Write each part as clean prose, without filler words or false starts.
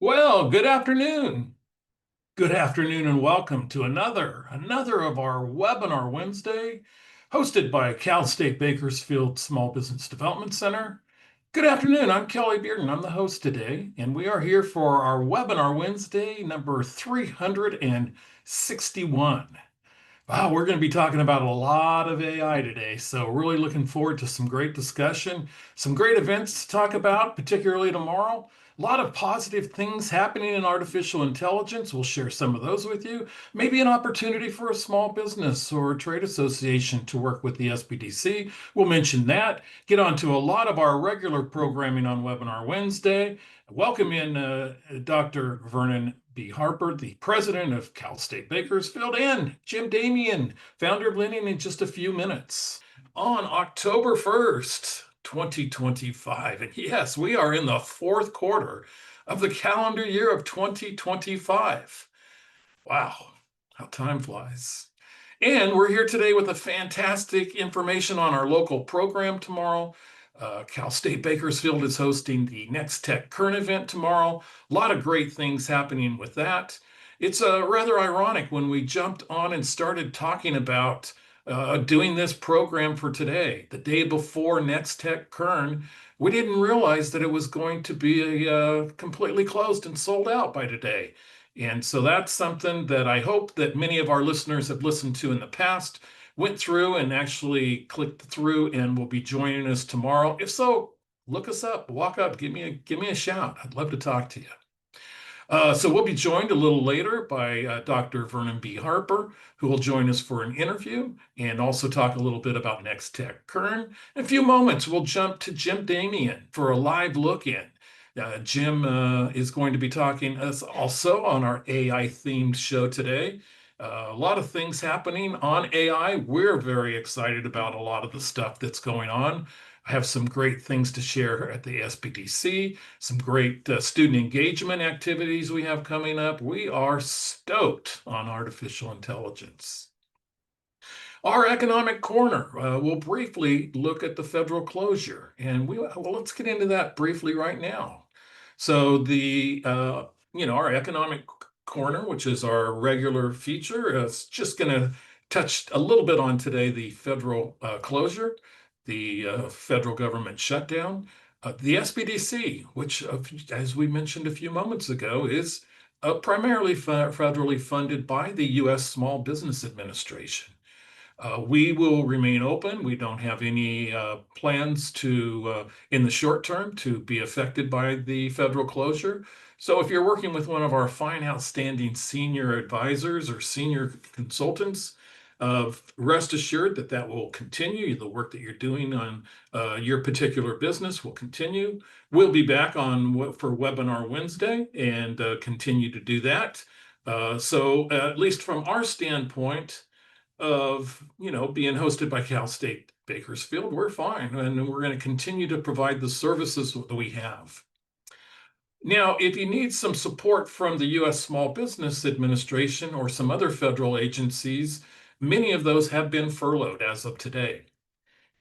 Well, good afternoon. Good afternoon and welcome to another of our Webinar Wednesday, hosted by Cal State Bakersfield Small Business Development Center. Good afternoon, I'm Kelly Bearden. I'm the host today, and we are here for our Webinar Wednesday number 361. Wow, we're going to be talking about a lot of AI today, so really looking forward to some great discussion, some great events to talk about, particularly tomorrow. A lot of positive things happening in artificial intelligence. We'll share some of those with you. Maybe an opportunity for a small business or trade association to work with the SBDC. We'll mention that. Get on to a lot of our regular programming on Webinar Wednesday. Welcome in Dr. Vernon B. Harper, the president of Cal State Bakersfield, and Jim Damian, founder of Linean, in just a few minutes. On October 1st, 2025, and yes, we are in the fourth quarter of the calendar year of 2025. Wow, how time flies. And we're here today with a fantastic information on our local program tomorrow. Cal State Bakersfield is hosting the NextTech Kern event tomorrow. A lot of great things happening with that. It's rather ironic when we jumped on and started talking about doing this program for today, the day before NextTech Kern. We didn't realize that it was going to be completely closed and sold out by today. And so that's something that I hope that many of our listeners have listened to in the past, went through and actually clicked through and will be joining us tomorrow. If so, look us up, walk up, give me a shout. I'd love to talk to you. So we'll be joined a little later by Dr. Vernon B. Harper, who will join us for an interview and also talk a little bit about NextTech Kern. In a few moments, we'll jump to Jim Damian for a live look-in. Jim is going to be talking us also on our AI-themed show today. A lot of things happening on AI. We're very excited about a lot of the stuff that's going on. I have some great things to share at the SBDC, some great student engagement activities we have coming up. We are stoked on artificial intelligence. Our economic corner, we'll briefly look at the federal closure, and let's get into that briefly right now. So our economic corner, which is our regular feature, is just going to touch a little bit on today the federal closure, the federal government shutdown, the SBDC, which, as we mentioned a few moments ago, is primarily federally funded by the U.S. Small Business Administration. We will remain open. We don't have any plans to, in the short term, to be affected by the federal closure. So if you're working with one of our fine, outstanding senior advisors or senior consultants, rest assured that that will continue. The work that you're doing on your particular business will continue. We'll be back for Webinar Wednesday and continue to do that. So at least from our standpoint, of being hosted by Cal State Bakersfield, we're fine, and we're going to continue to provide the services that we have. Now, if you need some support from the U.S. Small Business Administration or some other federal agencies, many of those have been furloughed as of today.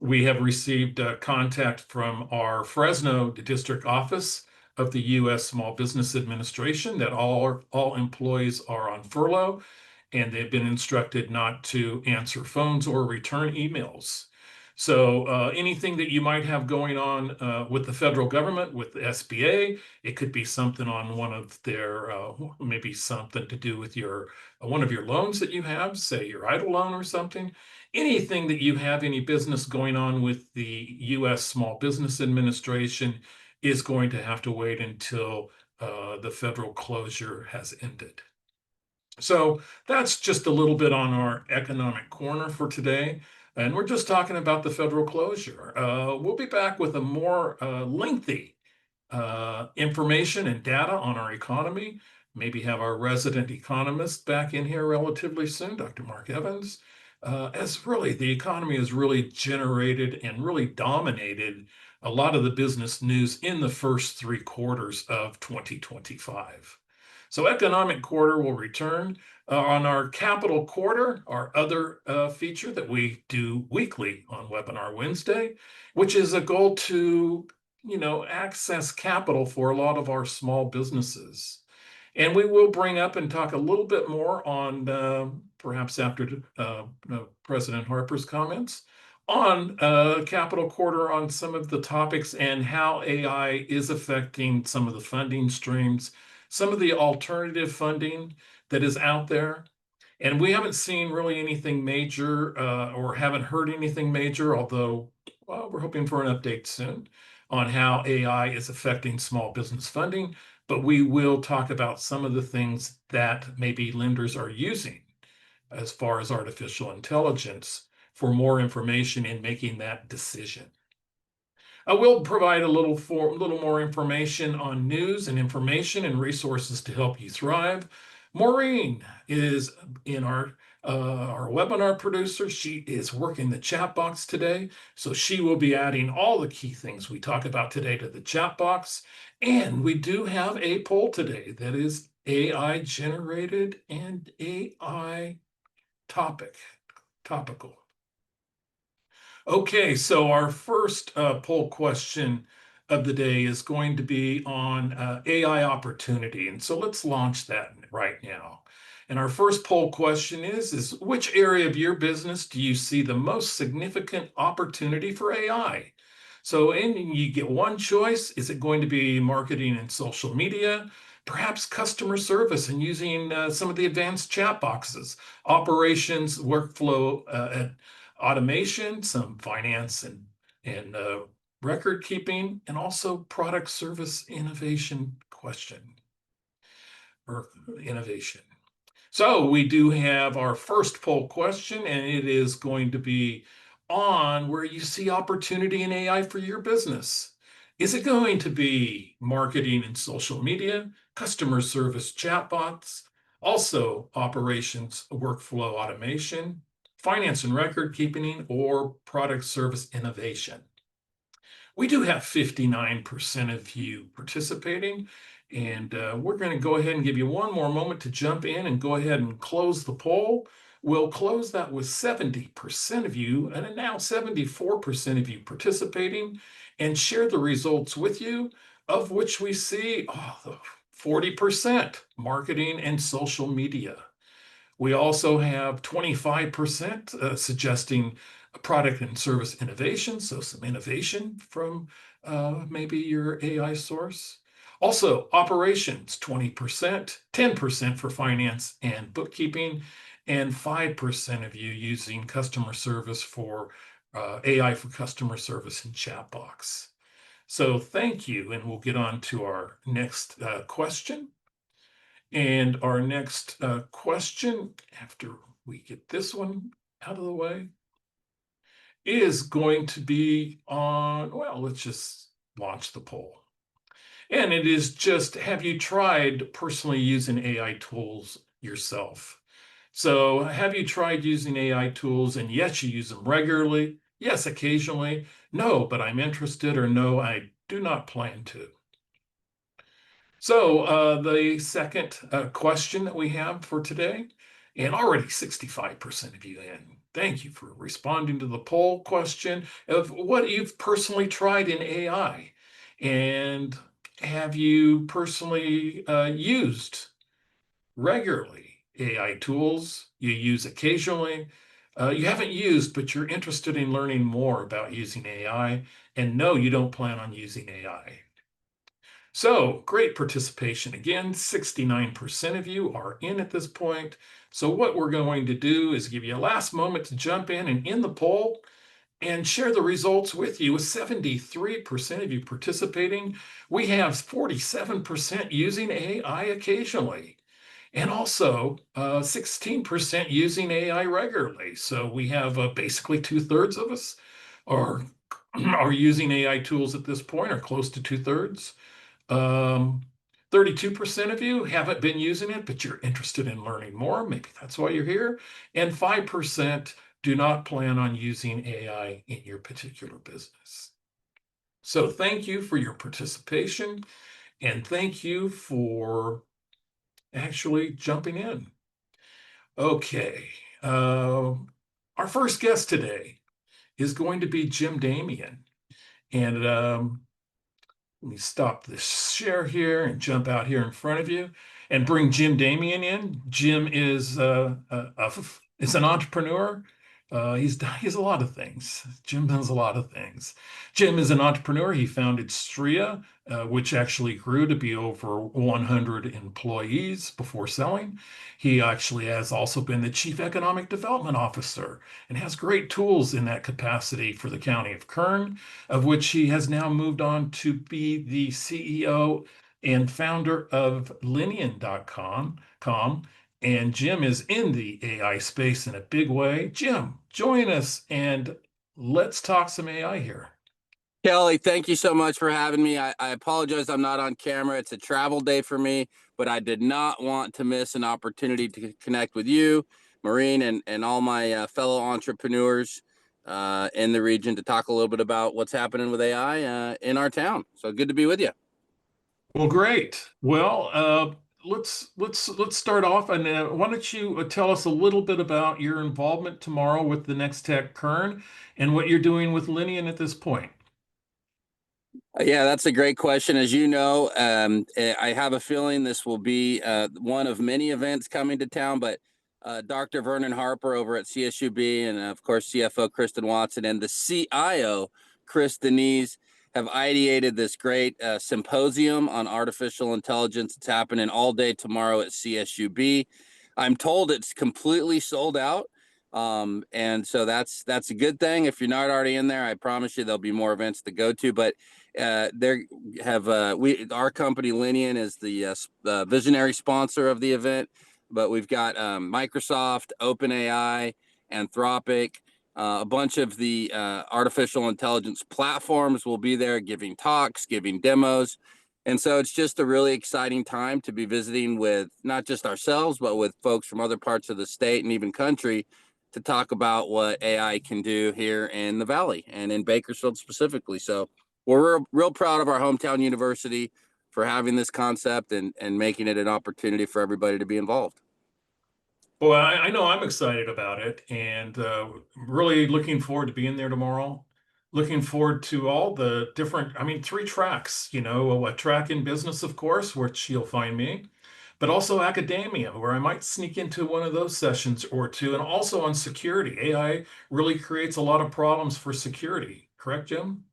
We have received contact from our Fresno district office of the U.S. Small Business Administration that all employees are on furlough, and they've been instructed not to answer phones or return emails. So anything that you might have going on with the federal government, with the SBA, it could be something on one of their, maybe something to do with one of your loans that you have, say your EIDL loan or something. Anything that you have, any business going on with the U.S. Small Business Administration is going to have to wait until the federal closure has ended. So that's just a little bit on our economic corner for today. And we're just talking about the federal closure. We'll be back with a more lengthy information and data on our economy. Maybe have our resident economist back in here relatively soon, Dr. Mark Evans, as really the economy has really generated and really dominated a lot of the business news in the first 3 quarters of 2025. So economic quarter will return. On our capital quarter, our other feature that we do weekly on Webinar Wednesday, which is a goal to access capital for a lot of our small businesses. And we will bring up and talk a little bit more on, perhaps after President Harper's comments, on Capital Quarter on some of the topics and how AI is affecting some of the funding streams, some of the alternative funding that is out there. And we haven't seen really anything major or haven't heard anything major, although we're hoping for an update soon on how AI is affecting small business funding. But we will talk about some of the things that maybe lenders are using as far as artificial intelligence for more information in making that decision. I will provide a little more information on news and information and resources to help you thrive. Maureen is in our webinar producer. She is working the chat box today, so she will be adding all the key things we talk about today to the chat box. And we do have a poll today that is AI generated and AI topical. Okay, so our first poll question of the day is going to be on AI opportunity. And so let's launch that right now. And our first poll question is which area of your business do you see the most significant opportunity for AI? So, and you get one choice. Is it going to be marketing and social media? Perhaps customer service and using some of the advanced chat boxes, operations, workflow, automation, some finance and record keeping, and also product service innovation question or innovation. So we do have our first poll question, and it is going to be on where you see opportunity in AI for your business. Is it going to be marketing and social media, customer service chatbots, also operations workflow automation, finance and record keeping, or product service innovation? We do have 59% of you participating, and we're going to go ahead and give you one more moment to jump in and go ahead and close the poll. We'll close that with 70% of you, and now 74% of you participating, and share the results with you, of which we see 40% marketing and social media. We also have 25% suggesting product and service innovation, so some innovation from maybe your AI source. Also, operations, 20%, 10% for finance and bookkeeping, and 5% of you using customer service for AI for customer service and chat box. So thank you, and we'll get on to our next question. And our next question, after we get this one out of the way, is going to be on, well, let's just launch the poll. And it is just, have you tried personally using AI tools yourself? So have you tried using AI tools? And yes, you use them regularly. Yes, occasionally. No, but I'm interested, or no, I do not plan to. So the second question that we have for today, and already 65% of you in. Thank you for responding to the poll question of what you've personally tried in AI. And have you personally used regularly AI tools? You use occasionally. You haven't used, but you're interested in learning more about using AI. And no, you don't plan on using AI. So great participation. Again, 69% of you are in at this point. So what we're going to do is give you a last moment to jump in and in the poll and share the results with you. With 73% of you participating, we have 47% using AI occasionally, and also 16% using AI regularly. So we have basically 2/3 of us are using AI tools at this point, or close to 2/3. 32% of you haven't been using it, but you're interested in learning more. Maybe that's why you're here. And 5% do not plan on using AI in your particular business. So thank you for your participation, and thank you for actually jumping in. Okay, our first guest today is going to be Jim Damian. And Let me stop the share here and jump out here in front of you and bring Jim Damian in. Jim is an entrepreneur. He's a lot of things. Jim does a lot of things. Jim is an entrepreneur. He founded Stria, which actually grew to be over 100 employees before selling. He actually has also been the Chief Economic Development Officer and has great tools in that capacity for the County of Kern, of which he has now moved on to be the CEO and founder of Linean.com. And Jim is in the AI space in a big way. Jim, join us and let's talk some AI here. Kelly, thank you so much for having me. I apologize I'm not on camera. It's a travel day for me, but I did not want to miss an opportunity to connect with you, Maureen, and all my fellow entrepreneurs in the region to talk a little bit about what's happening with AI in our town. So good to be with you. Well, great. Well, let's start off, and why don't you tell us a little bit about your involvement tomorrow with the NextTech Kern and what you're doing with Linean at this point? Yeah, that's a great question. As you know, I have a feeling this will be one of many events coming to town, but Dr. Vernon Harper over at CSUB and, of course, CFO Kristen Watson and the CIO, Chris Denise, have ideated this great symposium on artificial intelligence. It's happening all day tomorrow at CSUB. I'm told it's completely sold out. And so that's a good thing. If you're not already in there, I promise you there'll be more events to go to. But our company Linean is the visionary sponsor of the event, but we've got Microsoft, OpenAI, Anthropic, a bunch of the artificial intelligence platforms will be there giving talks, giving demos. And so it's just a really exciting time to be visiting with not just ourselves, but with folks from other parts of the state and even country to talk about what AI can do here in the Valley and in Bakersfield specifically. So we're real proud of our hometown university for having this concept and making it an opportunity for everybody to be involved. Well, I know I'm excited about it and really looking forward to being there tomorrow. Looking forward to all the different, I mean, three tracks, a track in business, of course, which you'll find me, but also academia, where I might sneak into one of those sessions or two, and also on security. AI really creates a lot of problems for security. Correct, Jim?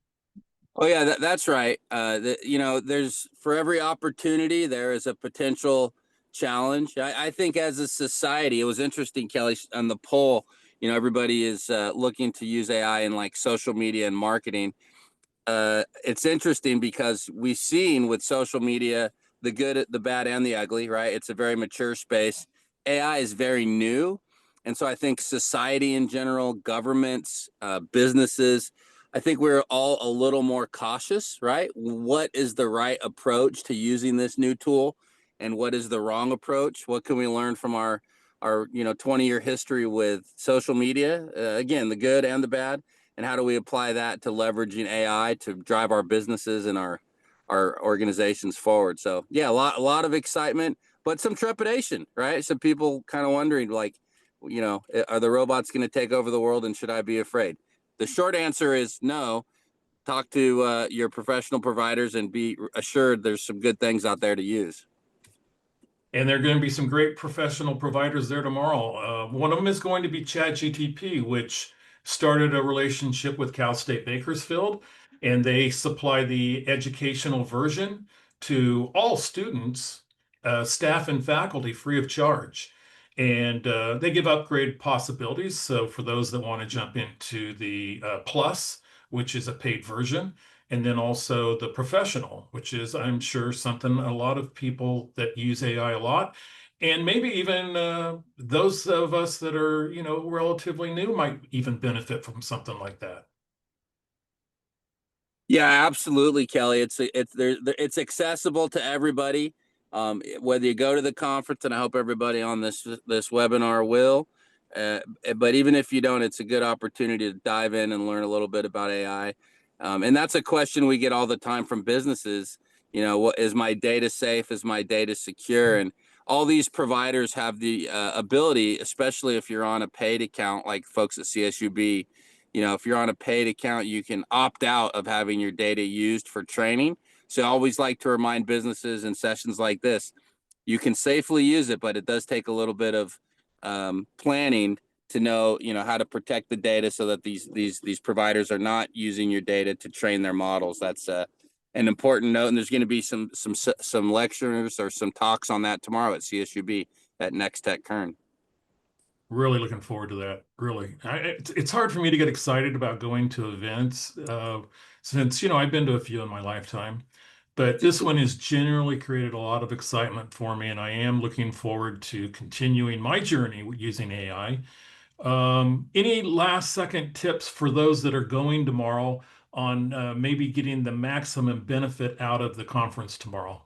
Oh yeah, that's right. There's for every opportunity there is a potential challenge. I think as a society, it was interesting, Kelly, on the poll. Everybody is looking to use AI in like social media and marketing. It's interesting because we've seen with social media the good, the bad, and the ugly. Right? It's a very mature space. AI is very new, and so I think society in general, governments, businesses, I think we're all a little more cautious, right? What is the right approach to using this new tool, and what is the wrong approach? What can we learn from our 20-year history with social media? Again, the good and the bad, and how do we apply that to leveraging AI to drive our businesses and our organizations forward? So yeah, a lot of excitement, but some trepidation, right? Some people kind of wondering, like, are the robots going to take over the world, and should I be afraid? The short answer is no. Talk to your professional providers and be assured there's some good things out there to use. And there are going to be some great professional providers there tomorrow. One of them is going to be ChatGTP, which started a relationship with Cal State Bakersfield, and they supply the educational version to all students, staff, and faculty free of charge. And they give upgrade possibilities. So for those that want to jump into the Plus, which is a paid version, and then also the professional, which is, I'm sure, something a lot of people that use AI a lot, and maybe even those of us that are, relatively new might even benefit from something like that. Yeah, absolutely, Kelly. It's accessible to everybody, whether you go to the conference, and I hope everybody on this webinar will. But even if you don't, it's a good opportunity to dive in and learn a little bit about AI. And that's a question we get all the time from businesses. What is my data safe? Is my data secure? And all these providers have the ability, especially if you're on a paid account, like folks at CSUB. If you're on a paid account, you can opt out of having your data used for training. So I always like to remind businesses in sessions like this, you can safely use it, but it does take a little bit of planning to know, how to protect the data so that these providers are not using your data to train their models. That's an important note. And there's going to be some lectures or some talks on that tomorrow at CSUB at NextTech Kern. Really looking forward to that. Really, it's hard for me to get excited about going to events since I've been to a few in my lifetime, but this one has generally created a lot of excitement for me, and I am looking forward to continuing my journey using AI. Any last second tips for those that are going tomorrow on maybe getting the maximum benefit out of the conference tomorrow?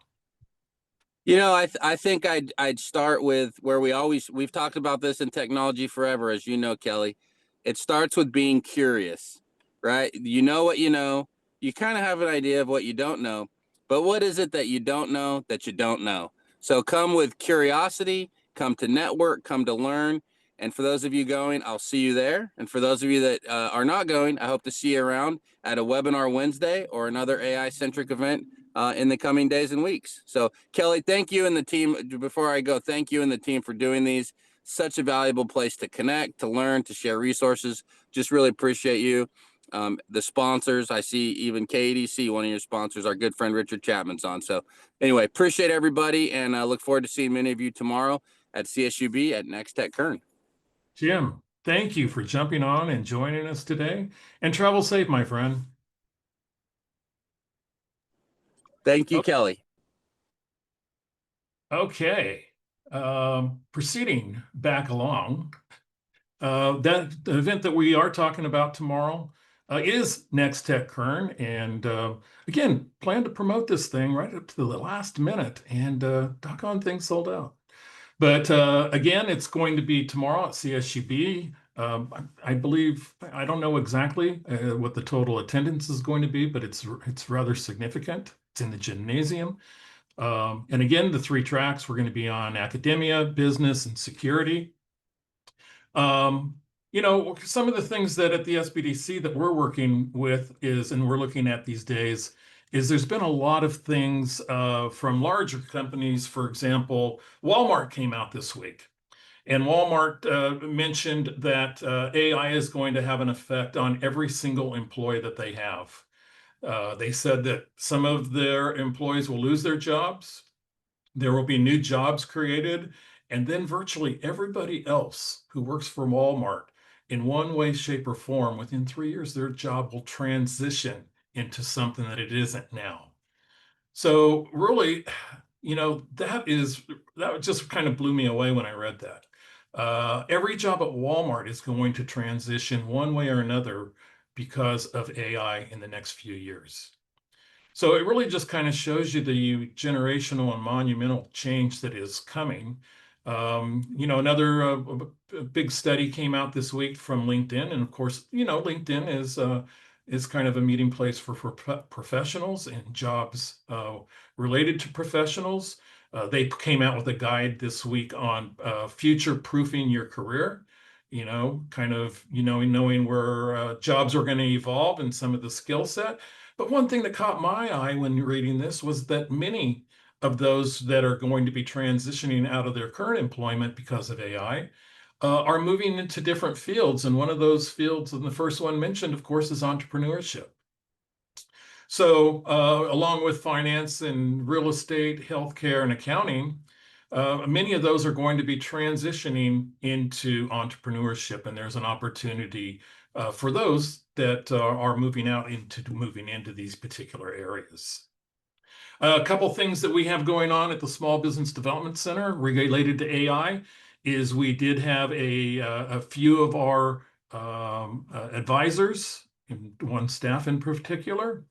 I think I'd start with where we've talked about this in technology forever, as you know, Kelly. It starts with being curious, right? You know what you know. You kind of have an idea of what you don't know, but what is it that you don't know that you don't know? So come with curiosity, come to network, come to learn. And for those of you going, I'll see you there. And for those of you that are not going, I hope to see you around at a webinar Wednesday or another AI centric event in the coming days and weeks. So Kelly, thank you and the team. Before I go, thank you and the team for doing these. Such a valuable place to connect, to learn, to share resources. Just really appreciate you. The sponsors, I see even KDC, one of your sponsors, our good friend Richard Chapman's on. So anyway, appreciate everybody, and I look forward to seeing many of you tomorrow at CSUB at NextTech Kern. Jim, thank you for jumping on and joining us today, and travel safe, my friend. Thank you, Kelly. Okay. Proceeding back along, that the event that we are talking about tomorrow is NextTech Kern. And again, plan to promote this thing right up to the last minute, and doggone things sold out. But again, it's going to be tomorrow at CSUB. I believe, I don't know exactly what the total attendance is going to be, but it's rather significant. It's in the gymnasium. And again, the three tracks we're going to be on: academia, business, and security. Um, some of the things that at the SBDC that we're working with and we're looking at these days, is there's been a lot of things from larger companies. For example, Walmart came out this week, and Walmart mentioned that AI is going to have an effect on every single employee that they have. They said that some of their employees will lose their jobs. There will be new jobs created, and then virtually everybody else who works for Walmart in one way, shape, or form, within 3 years, their job will transition into something that it isn't now. So really, that just kind of blew me away when I read that. Every job at Walmart is going to transition one way or another because of AI in the next few years. So it really just kind of shows you the generational and monumental change that is coming. Another big study came out this week from LinkedIn, and of course, LinkedIn is kind of a meeting place for professionals and jobs related to professionals. They came out with a guide this week on future-proofing your career. Knowing where jobs are going to evolve and some of the skill set. But one thing that caught my eye when reading this was that many of those that are going to be transitioning out of their current employment because of AI are moving into different fields. And one of those fields, and the first one mentioned, of course, is entrepreneurship. So along with finance and real estate, healthcare, and accounting, many of those are going to be transitioning into entrepreneurship, and there's an opportunity for those that are moving into these particular areas. A couple things that we have going on at the Small Business Development Center related to AI is we did have a few of our advisors, and one staff in particular,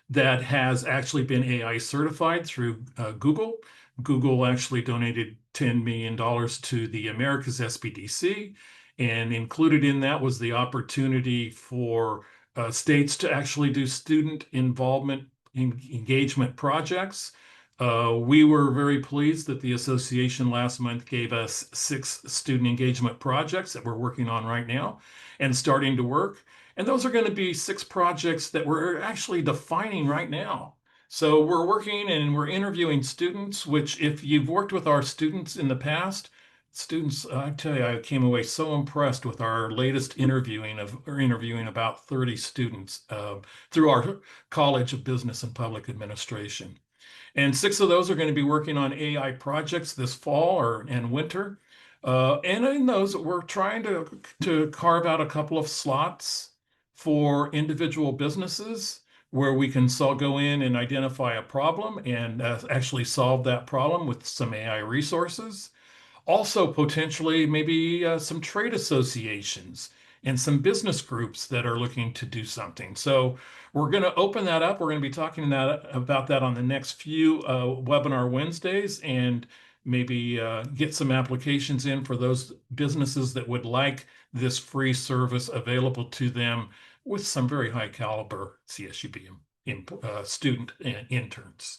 that has actually been AI certified through Google. Google actually donated $10 million to the America's SBDC, and included in that was the opportunity for states to actually do student involvement engagement projects. We were very pleased that the association last month gave us 6 student engagement projects that we're working on right now and starting to work. And those are going to be 6 projects that we're actually defining right now. So we're working and we're interviewing students, which if you've worked with our students in the past, students, I tell you, I came away so impressed with our latest interviewing about 30 students through our College of Business and Public Administration. And 6 of those are going to be working on AI projects this fall and winter. And in those, we're trying to carve out a couple of slots for individual businesses where we can go in and identify a problem and actually solve that problem with some AI resources. Also, potentially, maybe some trade associations and some business groups that are looking to do something. So we're going to open that up. We're going to be talking about that on the next few webinar Wednesdays, and maybe get some applications in for those businesses that would like this free service available to them with some very high caliber CSUB student interns.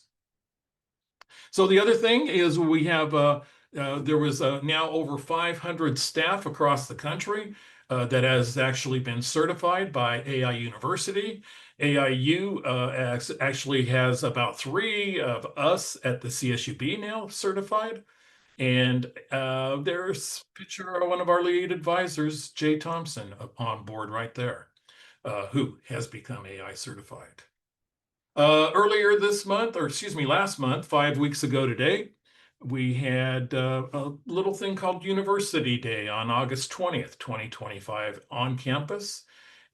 So the other thing is we have there was now over 500 staff across the country that has actually been certified by AI University. AIU actually has about 3 of us at the CSUB now certified. And there's a picture of one of our lead advisors, Jay Thompson, on board right there, who has become AI certified. Earlier this month, or excuse me, last month, 5 weeks ago today, we had a little thing called University Day on August 20th, 2025 on campus.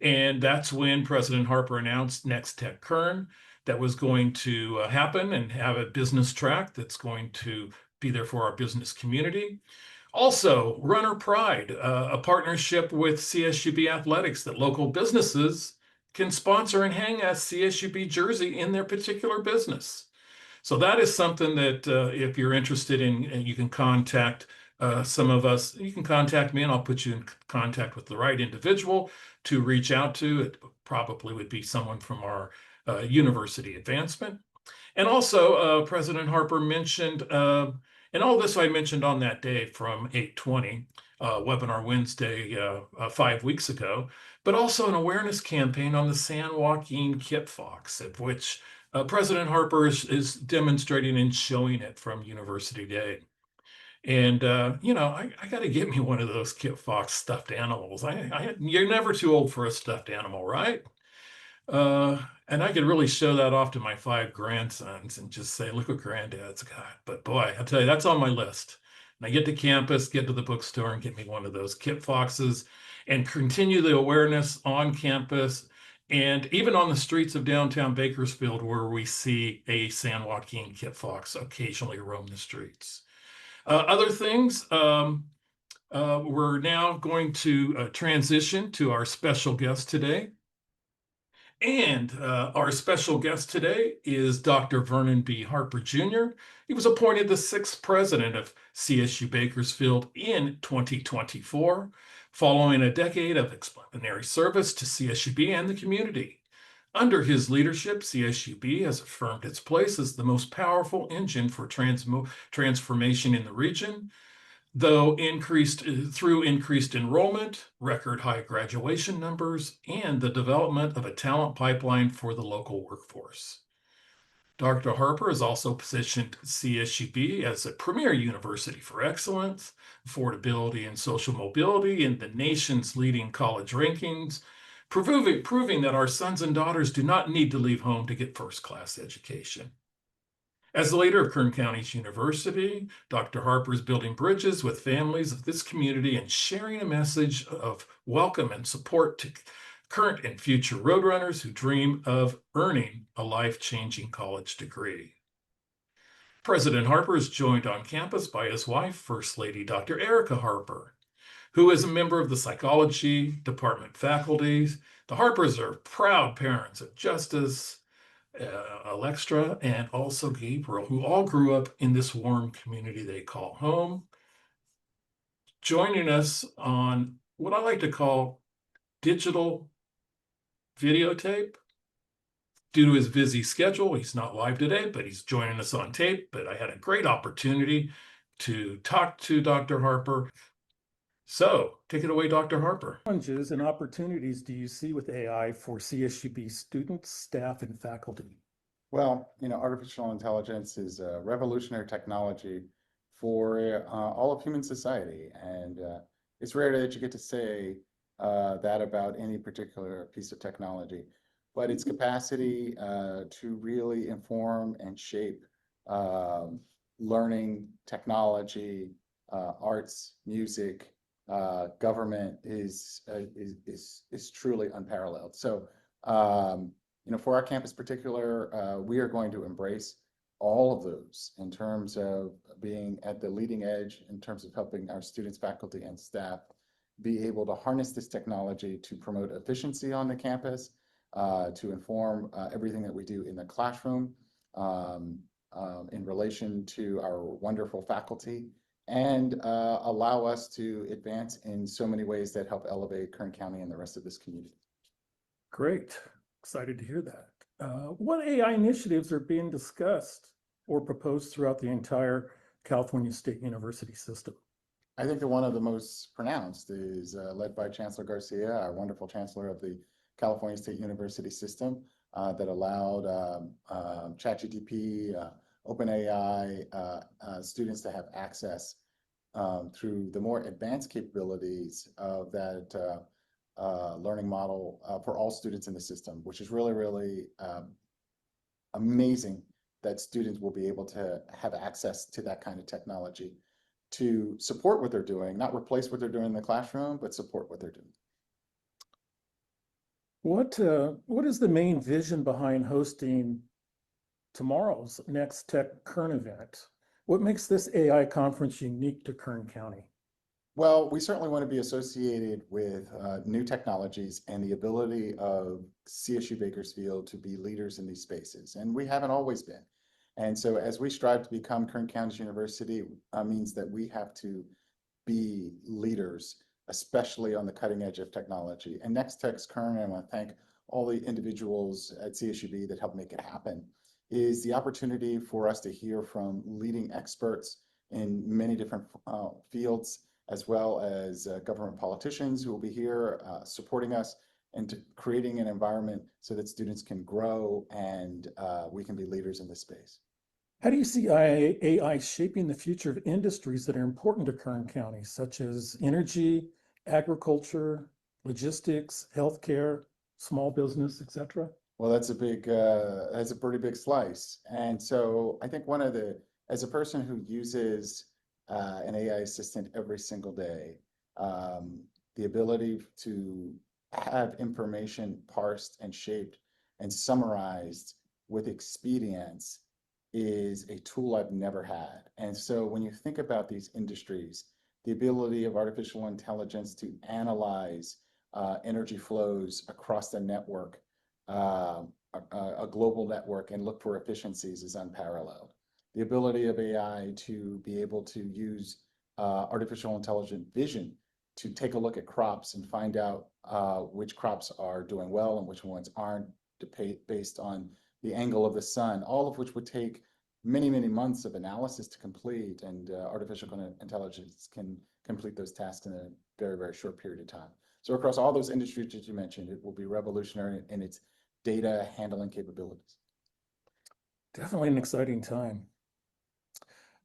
And that's when President Harper announced NextTech Kern that was going to happen and have a business track that's going to be there for our business community. Also, Runner Pride, a partnership with CSUB Athletics that local businesses can sponsor and hang a CSUB jersey in their particular business. So that is something that if you're interested in, you can contact some of us. You can contact me and I'll put you in contact with the right individual to reach out to. It probably would be someone from our university advancement. And also, President Harper mentioned, and all this I mentioned on that day from 8/20, Webinar Wednesday 5 weeks ago, but also an awareness campaign on the San Joaquin kit fox, of which President Harper is demonstrating and showing it from University Day. And, I got to get me one of those kit fox stuffed animals. You're never too old for a stuffed animal, right? And I could really show that off to my 5 grandsons and just say, look what granddad's got. But boy, I'll tell you, that's on my list. And I get to campus, get to the bookstore and get me one of those kit foxes and continue the awareness on campus and even on the streets of downtown Bakersfield where we see a San Joaquin kit fox occasionally roam the streets. Other things, we're now going to transition to our special guest today. And our special guest today is Dr. Vernon B. Harper Jr. He was appointed the 6th president of CSU Bakersfield in 2024, following a decade of exemplary service to CSUB and the community. Under his leadership, CSUB has affirmed its place as the most powerful engine for transformation in the region, though through increased enrollment, record high graduation numbers, and the development of a talent pipeline for the local workforce. Dr. Harper has also positioned CSUB as a premier university for excellence, affordability, and social mobility in the nation's leading college rankings, proving that our sons and daughters do not need to leave home to get first-class education. As the leader of Kern County's university, Dr. Harper is building bridges with families of this community and sharing a message of welcome and support to current and future Roadrunners who dream of earning a life-changing college degree. President Harper is joined on campus by his wife, First Lady Dr. Erica Harper, who is a member of the psychology department faculty. The Harpers are proud parents of Justice, Alextra, and also Gabriel, who all grew up in this warm community they call home. Joining us on what I like to call digital videotape. Due to his busy schedule, he's not live today, but he's joining us on tape. But I had a great opportunity to talk to Dr. Harper. So take it away, Dr. Harper. Challenges and opportunities do you see with AI for CSUB students, staff, and faculty? Well, artificial intelligence is a revolutionary technology for all of human society, and it's rare that you get to say that about any particular piece of technology. But its capacity to really inform and shape um, learning, technology, arts, music, government is truly unparalleled. So. For our campus particular, we are going to embrace all of those in terms of being at the leading edge, in terms of helping our students, faculty, and staff be able to harness this technology to promote efficiency on the campus, to inform everything that we do in the classroom, um, in relation to our wonderful faculty, and allow us to advance in so many ways that help elevate Kern County and the rest of this community. Great. Excited to hear that. What AI initiatives are being discussed or proposed throughout the entire California State University system? I think that one of the most pronounced is led by Chancellor Garcia, our wonderful chancellor of the California State University system, that allowed ChatGPT, OpenAI students to have access through the more advanced capabilities of that learning model for all students in the system, which is really, really amazing that students will be able to have access to that kind of technology to support what they're doing, not replace what they're doing in the classroom, but support what they're doing. What is the main vision behind hosting tomorrow's NextTech Kern event? What makes this AI conference unique to Kern County? Well, we certainly want to be associated with new technologies and the ability of CSU Bakersfield to be leaders in these spaces. And we haven't always been. And so as we strive to become Kern County University, means that we have to be leaders, especially on the cutting edge of technology. And NextTech Kern, I want to thank all the individuals at CSUB that helped make it happen, is the opportunity for us to hear from leading experts in many different fields, as well as government politicians who will be here supporting us and creating an environment so that students can grow and we can be leaders in this space. How do you see AI shaping the future of industries that are important to Kern County, such as energy, agriculture, logistics, healthcare, small business, etc.? Well, that's a pretty big slice. And so I think as a person who uses an AI assistant every single day, the ability to have information parsed and shaped and summarized with expedience is a tool I've never had. And so when you think about these industries, the ability of artificial intelligence to analyze energy flows across the network, a global network, and look for efficiencies is unparalleled. The ability of AI to be able to use artificial intelligent vision to take a look at crops and find out which crops are doing well and which ones aren't, based on the angle of the sun, all of which would take many, many months of analysis to complete, and artificial intelligence can complete those tasks in a very, very short period of time. So across all those industries that you mentioned, it will be revolutionary in its data handling capabilities. Definitely an exciting time.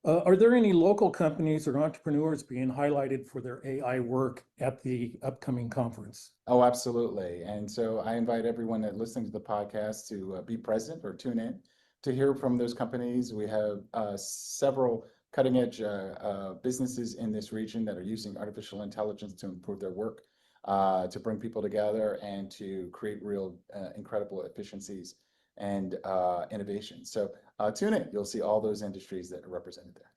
Are there any local companies or entrepreneurs being highlighted for their AI work at the upcoming conference? Oh, absolutely. And so I invite everyone that listening to the podcast to be present or tune in to hear from those companies. We have several cutting edge businesses in this region that are using artificial intelligence to improve their work, to bring people together and to create real incredible efficiencies and innovation. So tune in. You'll see all those industries that are represented there.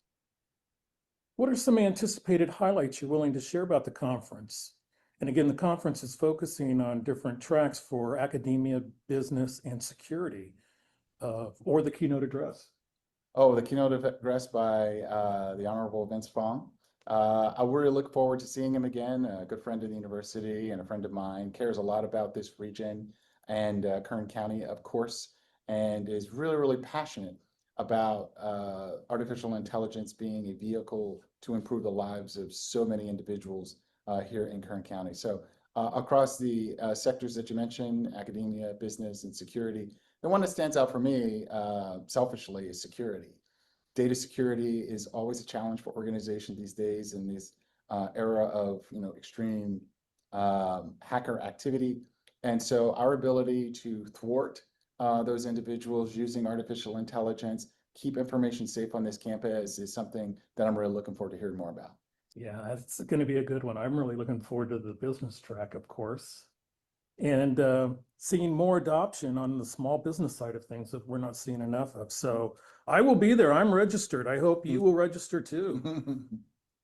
What are some anticipated highlights you're willing to share about the conference? And again, the conference is focusing on different tracks for academia, business, and security, or the keynote address. Oh, the keynote address by the Honorable Vince Fong. I really look forward to seeing him again. A good friend of the university and a friend of mine, cares a lot about this region and Kern County, of course, and is really, really passionate about artificial intelligence being a vehicle to improve the lives of so many individuals here in Kern County. So across the sectors that you mentioned, academia, business, and security, The one that stands out for me, selfishly, is security. Data security is always a challenge for organizations these days in this era of extreme hacker activity. And so our ability to thwart those individuals using artificial intelligence, keep information safe on this campus is something that I'm really looking forward to hearing more about. Yeah, that's going to be a good one. I'm really looking forward to the business track, of course, and seeing more adoption on the small business side of things that we're not seeing enough of. So I will be there. I'm registered. I hope you will register too.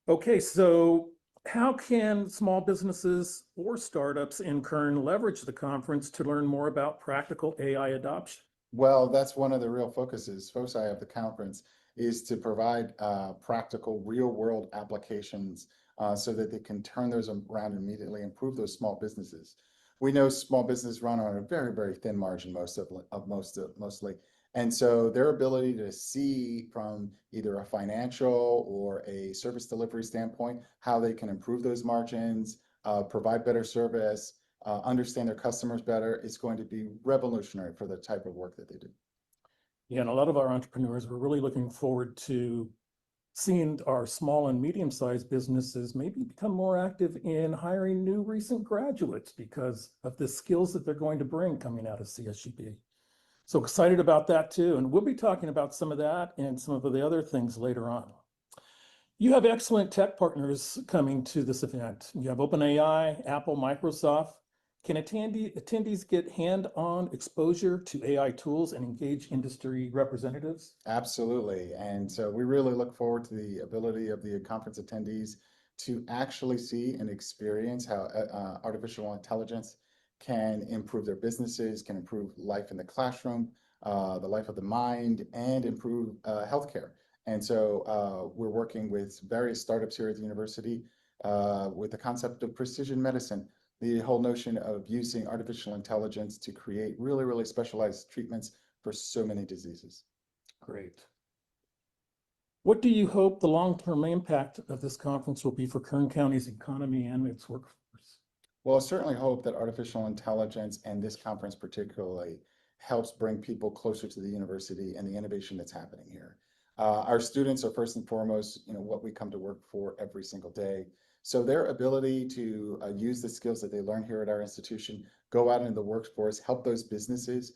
Okay, so how can small businesses or startups in Kern leverage the conference to learn more about practical AI adoption? Well, that's one of the real foci of the conference is to provide practical real-world applications so that they can turn those around immediately, improve those small businesses. We know small businesses run on a very, very thin margin mostly. And so their ability to see from either a financial or a service delivery standpoint, how they can improve those margins, provide better service, understand their customers better, is going to be revolutionary for the type of work that they do. Yeah, and a lot of our entrepreneurs are really looking forward to seeing our small and medium-sized businesses maybe become more active in hiring new recent graduates because of the skills that they're going to bring coming out of CSUB. So excited about that too. And we'll be talking about some of that and some of the other things later on. You have excellent tech partners coming to this event. You have OpenAI, Apple, Microsoft. Can attendees get hand-on exposure to AI tools and engage industry representatives? Absolutely. And so we really look forward to the ability of the conference attendees to actually see and experience how artificial intelligence can improve their businesses, can improve life in the classroom, the life of the mind, and improve healthcare. And so we're working with various startups here at the university with the concept of precision medicine, the whole notion of using artificial intelligence to create really, really specialized treatments for so many diseases. Great. What do you hope the long-term impact of this conference will be for Kern County's economy and its workforce? Well, I certainly hope that artificial intelligence and this conference particularly helps bring people closer to the university and the innovation that's happening here. Our students are first and foremost, what we come to work for every single day. So their ability to use the skills that they learn here at our institution, go out into the workforce, help those businesses,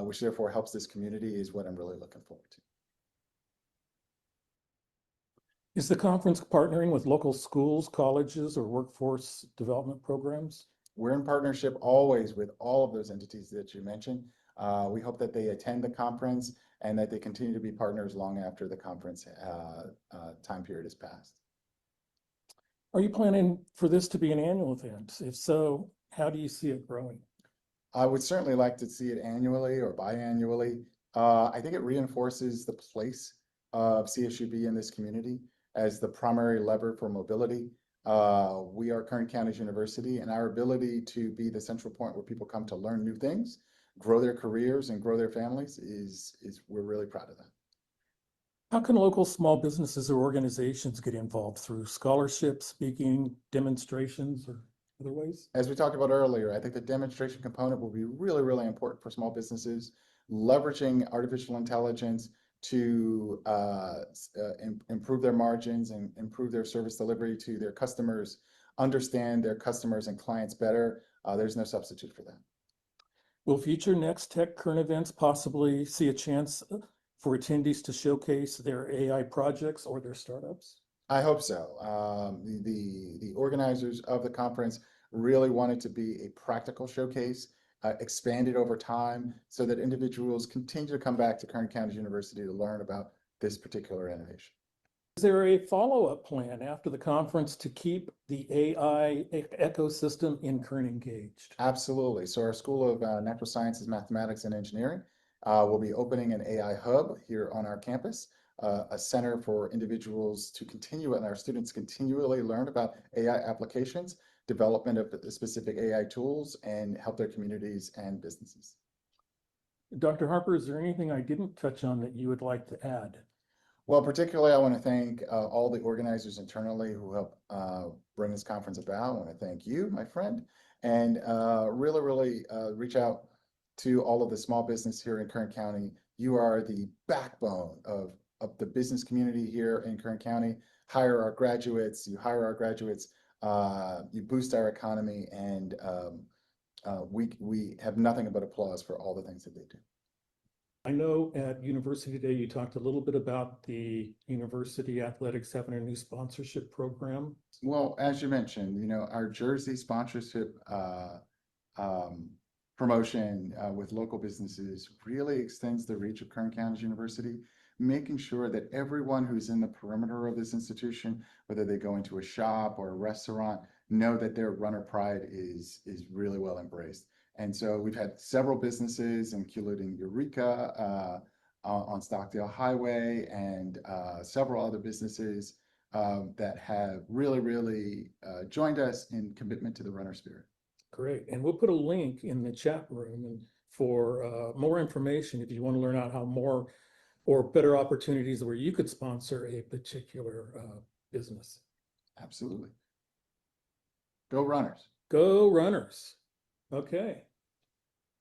which therefore helps this community, is what I'm really looking forward to. Is the conference partnering with local schools, colleges, or workforce development programs? We're in partnership always with all of those entities that you mentioned. We hope that they attend the conference and that they continue to be partners long after the conference time period has passed. Are you planning for this to be an annual event? If so, how do you see it growing? I would certainly like to see it annually or biannually. I think it reinforces the place of CSUB in this community as the primary lever for mobility. We are Kern County's university, and our ability to be the central point where people come to learn new things, grow their careers, and grow their families is we're really proud of that. How can local small businesses or organizations get involved through scholarships, speaking, demonstrations, or other ways? As we talked about earlier, I think the demonstration component will be really, really important for small businesses, leveraging artificial intelligence to improve their margins and improve their service delivery to their customers, understand their customers and clients better. There's no substitute for that. Will future NextTech Kern events possibly see a chance for attendees to showcase their AI projects or their startups? I hope so. The organizers of the conference really want it to be a practical showcase, expanded over time so that individuals continue to come back to Kern County University to learn about this particular innovation. Is there a follow-up plan after the conference to keep the AI ecosystem in Kern engaged? Absolutely. So our School of Natural Sciences, Mathematics, and Engineering will be opening an AI hub here on our campus, a center for individuals to continue and our students continually learn about AI applications, development of specific AI tools, and help their communities and businesses. Dr. Harper, is there anything I didn't touch on that you would like to add? Well, particularly, I want to thank all the organizers internally who helped bring this conference about. I want to thank you, my friend, and really, really reach out to all of the small business here in Kern County. You are the backbone of the business community here in Kern County. Hire our graduates, you hire our graduates, you boost our economy, and we have nothing but applause for all the things that they do. I know at University Day, you talked a little bit about the university athletics having a new sponsorship program. Well, as you mentioned, you know, our jersey sponsorship promotion with local businesses really extends the reach of Kern County University, making sure that everyone who's in the perimeter of this institution, whether they go into a shop or a restaurant, know that their runner pride is really well embraced. And so we've had several businesses, including Eureka on Stockdale Highway, and several other businesses that have really joined us in commitment to the runner spirit. Great. And we'll put a link in the chat room and for more information if you want to learn out how more or better opportunities where you could sponsor a particular business. Absolutely. Go runners. Go runners. Okay.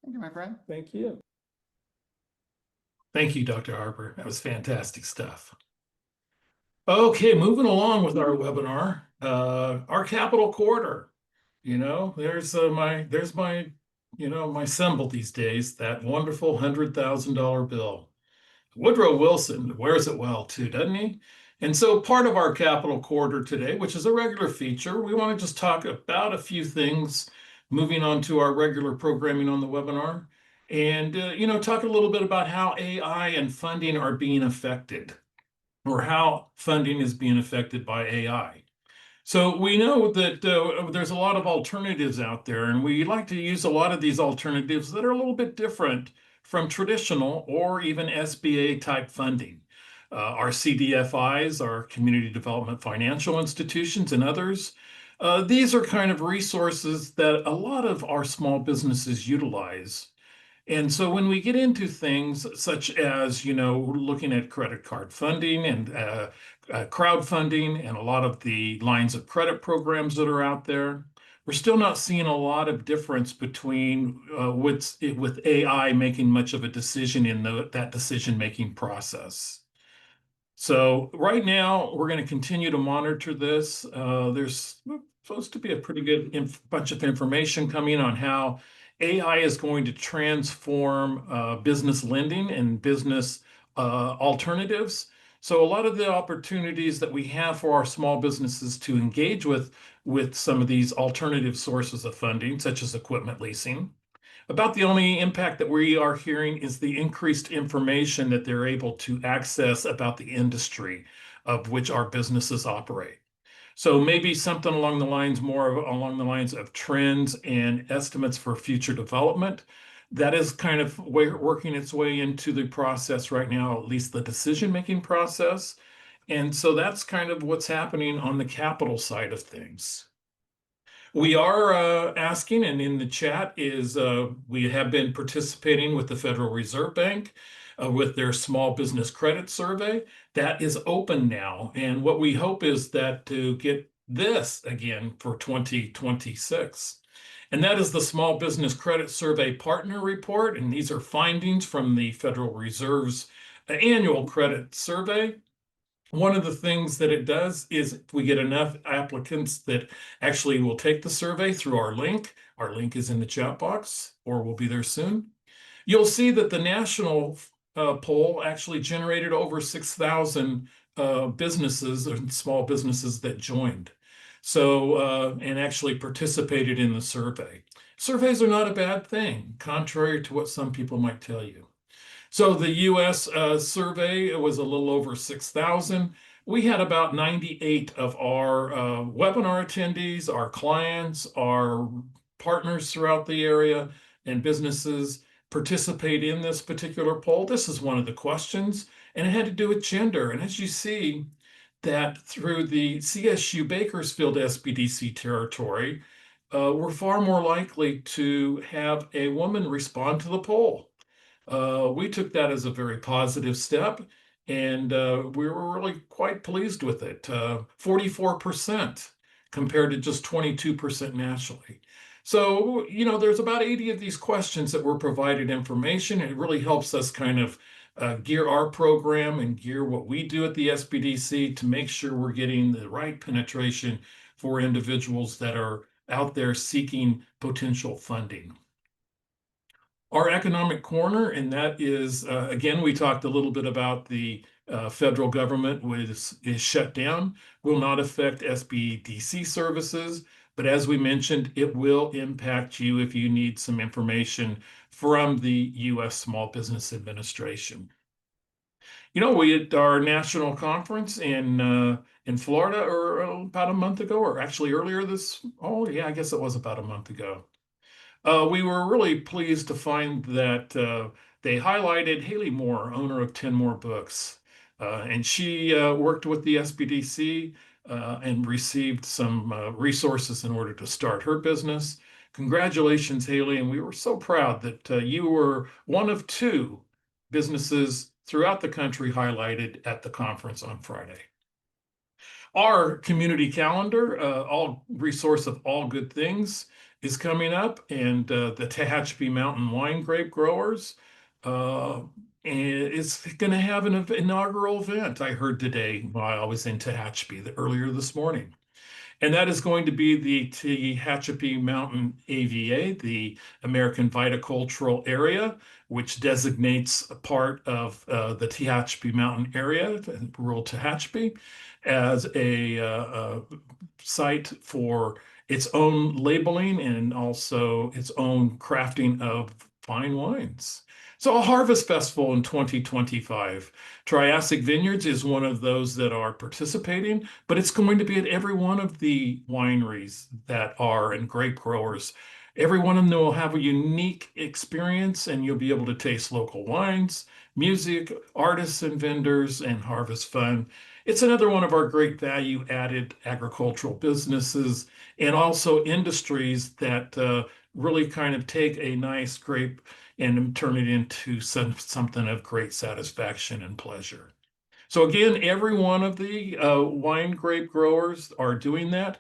Thank you, my friend. Thank you. Thank you, Dr. Harper. That was fantastic stuff. Okay, moving along with our webinar, our capital quarter. You know, there's my my symbol these days, that wonderful $100,000 bill. Woodrow Wilson wears it well too, doesn't he? And so part of our capital quarter today, which is a regular feature, we want to just talk about a few things, moving on to our regular programming on the webinar, and talk a little bit about how AI and funding are being affected, or how funding is being affected by AI. So we know that there's a lot of alternatives out there, and we like to use a lot of these alternatives that are a little bit different from traditional or even SBA type funding. Our CDFIs, our community development financial institutions, and others, these are kind of resources that a lot of our small businesses utilize. And so when we get into things such as, looking at credit card funding and crowdfunding and a lot of the lines of credit programs that are out there, we're still not seeing a lot of difference between with AI making much of a decision in that decision-making process. So right now, we're going to continue to monitor this. There's supposed to be a pretty good bunch of information coming on how AI is going to transform business lending and business alternatives. So a lot of the opportunities that we have for our small businesses to engage with some of these alternative sources of funding, such as equipment leasing, about the only impact that we are hearing is the increased information that they're able to access about the industry of which our businesses operate. So maybe something along the lines of trends and estimates for future development. That is kind of working its way into the process right now, at least the decision-making process. And so that's kind of what's happening on the capital side of things. We are asking, and in the chat is we have been participating with the Federal Reserve Bank with their small business credit survey. That is open now. And what we hope is that to get this again for 2026. And that is the Small Business Credit Survey Partner Report. And these are findings from the Federal Reserve's annual credit survey. One of the things that it does is if we get enough applicants that actually will take the survey through our link is in the chat box or will be there soon, you'll see that the national poll actually generated over 6,000 businesses and small businesses that joined. So, and actually participated in the survey. Surveys are not a bad thing, contrary to what some people might tell you. So the US survey was a little over 6,000. We had about 98 of our webinar attendees, our clients, our partners throughout the area, and businesses participate in this particular poll. This is one of the questions, and it had to do with gender. And as you see, that through the CSU Bakersfield SBDC territory, we're far more likely to have a woman respond to the poll. We took that as a very positive step, and we were really quite pleased with it. 44% compared to just 22% nationally. So, there's about 80 of these questions that were provided information. It really helps us kind of gear our program and gear what we do at the SBDC to make sure we're getting the right penetration for individuals that are out there seeking potential funding. Our economic corner, and that is, again, we talked a little bit about the federal government is shut down, will not affect SBDC services, but as we mentioned, it will impact you if you need some information from the U.S. Small Business Administration. We had our national conference in Florida or about a month ago, or actually earlier oh yeah, I guess it was about a month ago. We were really pleased to find that they highlighted Haley Moore, owner of 10 More Books. And she worked with the SBDC and received some resources in order to start her business. Congratulations, Haley. And we were so proud that you were one of 2 businesses throughout the country highlighted at the conference on Friday. Our community calendar, all resource of all good things, is coming up, and the Tehachapi Mountain Wine Grape Growers is going to have an inaugural event. I heard today while I was in Tehachapi earlier this morning. And that is going to be the Tehachapi Mountain AVA, the American Viticultural Area, which designates a part of the Tehachapi Mountain area, rural Tehachapi, as a site for its own labeling and also its own crafting of fine wines. So a harvest festival in 2025. Triassic Vineyards is one of those that are participating, but it's going to be at every one of the wineries that are and grape growers. Every one of them will have a unique experience, and you'll be able to taste local wines, music, artists and vendors, and harvest fun. It's another one of our great value-added agricultural businesses and also industries that really kind of take a nice grape and turn it into something of great satisfaction and pleasure. So again, every one of the wine grape growers are doing that.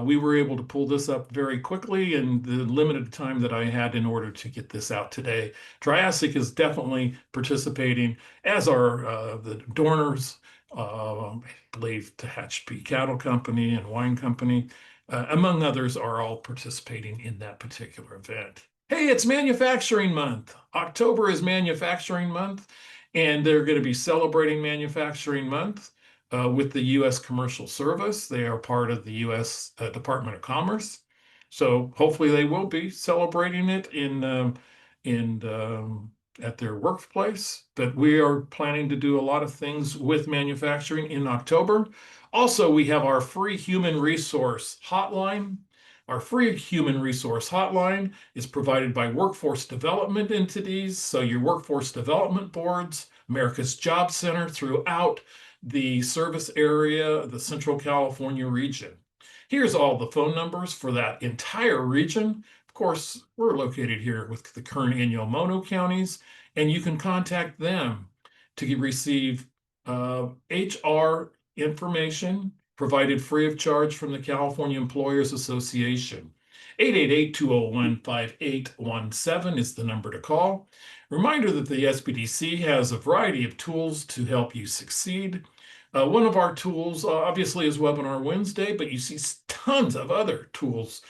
We were able to pull this up very quickly in the limited time that I had in order to get this out today. Triassic is definitely participating, as are the Dorners, I believe Tehachapi Cattle Company and Wine Company, among others, are all participating in that particular event. Hey, it's Manufacturing Month. October is Manufacturing Month, and they're going to be celebrating Manufacturing Month with the U.S. Commercial Service. They are part of the U.S. Department of Commerce. So hopefully they will be celebrating it at their workplace. But we are planning to do a lot of things with manufacturing in October. Also, we have our free human resource hotline. Our free human resource hotline is provided by workforce development entities, so your workforce development boards, America's Job Center throughout the service area, the Central California region. Here's all the phone numbers for that entire region. Of course, we're located here with the Kern and Yolo counties, and you can contact them to receive HR information provided free of charge from the California Employers Association. 888-201-5817 is the number to call. Reminder that the SBDC has a variety of tools to help you succeed. One of our tools, obviously, is Webinar Wednesday, but you see tons of other tools.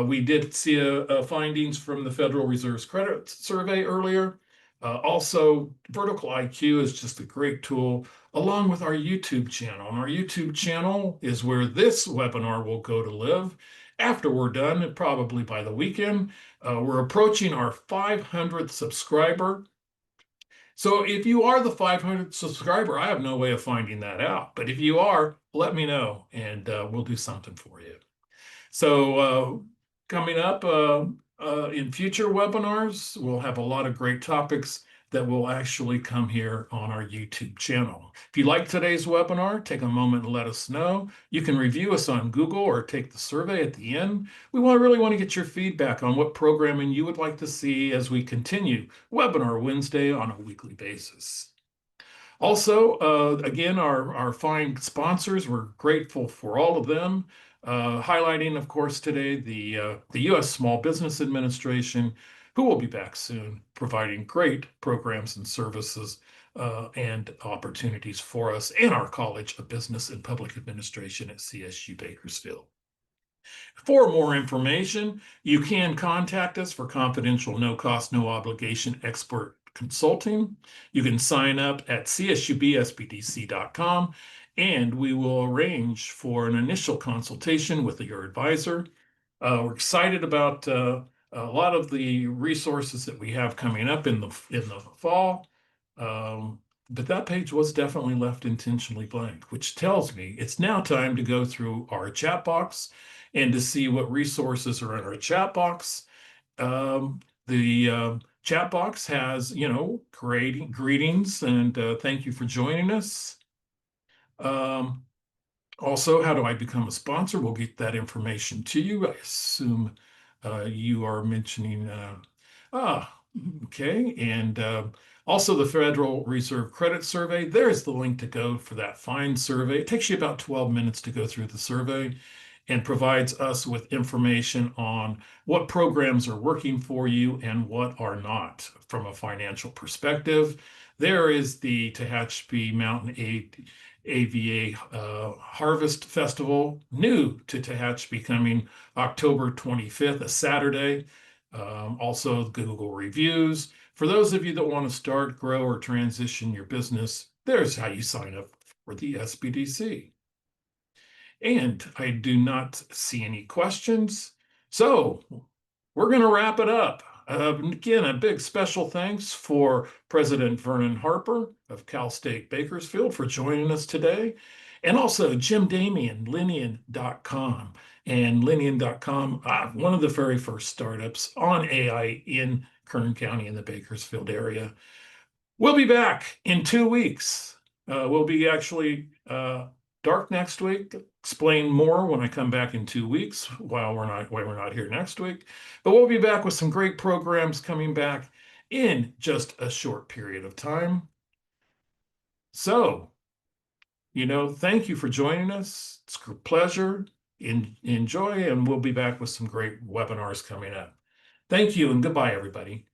We did see findings from the Federal Reserve's credit survey earlier. Also, Vertical IQ is just a great tool, along with our YouTube channel. And our YouTube channel is where this webinar will go to live. After we're done, and probably by the weekend, we're approaching our 500th subscriber. So if you are the 500th subscriber, I have no way of finding that out. But if you are, let me know, and we'll do something for you. So coming up in future webinars, we'll have a lot of great topics that will actually come here on our YouTube channel. If you like today's webinar, take a moment and let us know. You can review us on Google or take the survey at the end. We really want to get your feedback on what programming you would like to see as we continue Webinar Wednesday on a weekly basis. Also, again, our fine sponsors, we're grateful for all of them. Highlighting, of course, today the U.S. Small Business Administration, who will be back soon, providing great programs and services and opportunities for us and our College of Business and Public Administration at CSU Bakersfield. For more information, you can contact us for confidential, no cost, no obligation expert consulting. You can sign up at csubsbdc.com and we will arrange for an initial consultation with your advisor. We're excited about a lot of the resources that we have coming up in the fall. But that page was definitely left intentionally blank, which tells me it's now time to go through our chat box and to see what resources are in our chat box. The chat box has, greetings and thank you for joining us. Also, how do I become a sponsor? We'll get that information to you. I assume you are mentioning, okay. And also the Federal Reserve Credit Survey. There's the link to go for that fine survey. It takes you about 12 minutes to go through the survey and provides us with information on what programs are working for you and what are not from a financial perspective. There is the Tehachapi Mountain AVA Harvest Festival, new to Tehachapi, coming October 25th, a Saturday. Also, Google reviews. For those of you that want to start, grow, or transition your business, there's how you sign up for the SBDC. And I do not see any questions. So we're going to wrap it up. Again, a big special thanks for President Vernon Harper of Cal State Bakersfield for joining us today. And also Jim Damian, Linean.com. And Linean.com, one of the very first startups on AI in Kern County in the Bakersfield area. We'll be back in 2 weeks. We'll be actually dark next week. Explain more when I come back in 2 weeks while we're not here next week. But we'll be back with some great programs coming back in just a short period of time. So, thank you for joining us. It's a pleasure. Enjoy, and we'll be back with some great webinars coming up. Thank you, and goodbye, everybody.